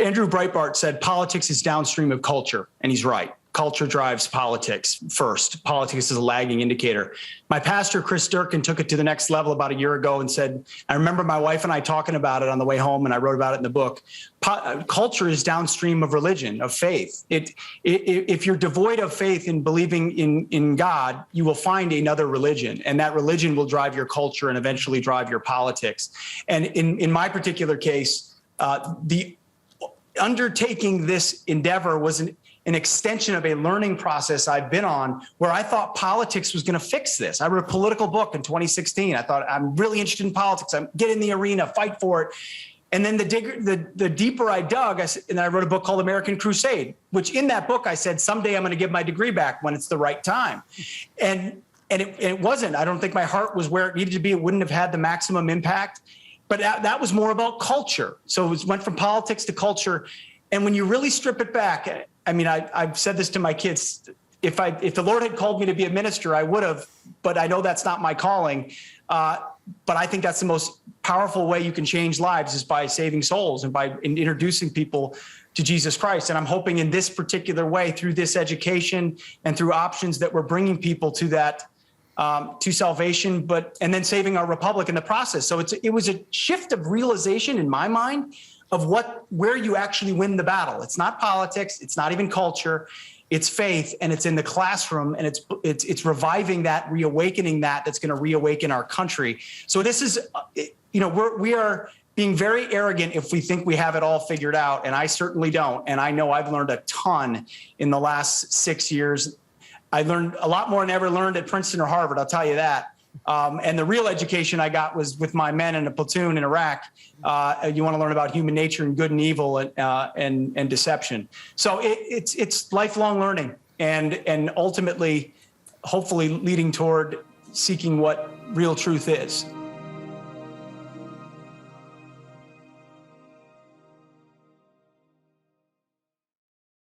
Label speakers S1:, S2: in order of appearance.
S1: Andrew Breitbart said politics is downstream of culture, and he's right. Culture drives politics first. Politics is a lagging indicator. My pastor, Chris Durkin, took it to the next level about a year ago and said, I remember my wife and I talking about it on the way home, and I wrote about it in the book. Culture is downstream of religion, of faith. If you're devoid of faith in believing in God, you will find another religion, and that religion will drive your culture and eventually drive your politics. And in my particular case, the undertaking this endeavor was an extension of a learning process I've been on, where I thought politics was going to fix this. I wrote a political book in 2016. I thought, I'm really interested in politics. I'm get in the arena, fight for it. And then the deeper I dug, and I wrote a book called American Crusade, which in that book I said, someday I'm going to give my degree back when it's the right time. And it wasn't. I don't think my heart was where it needed to be. It wouldn't have had the maximum impact. But that was more about culture. So it went from politics to culture. And when you really strip it back, I mean, I've said this to my kids. If the Lord had called me to be a minister, I would have, but I know that's not my calling. But I think that's the most powerful way you can change lives, is by saving souls and by introducing people to Jesus Christ. And I'm hoping in this particular way, through this education and through options, that we're bringing people to that, to salvation, and then saving our republic in the process. So it was a shift of realization in my mind of where you actually win the battle. It's not politics. It's not even culture. It's faith, and it's in the classroom, and it's reviving that, reawakening that's going to reawaken our country. So this is, we are being very arrogant if we think we have it all figured out, and I certainly don't. And I know I've learned a ton in the last 6 years. I learned a lot more than I ever learned at Princeton or Harvard, I'll tell you that. And the real education I got was with my men in a platoon in Iraq. You want to learn about human nature and good and evil and deception. So it's lifelong learning, and ultimately, hopefully, leading toward seeking what real truth is.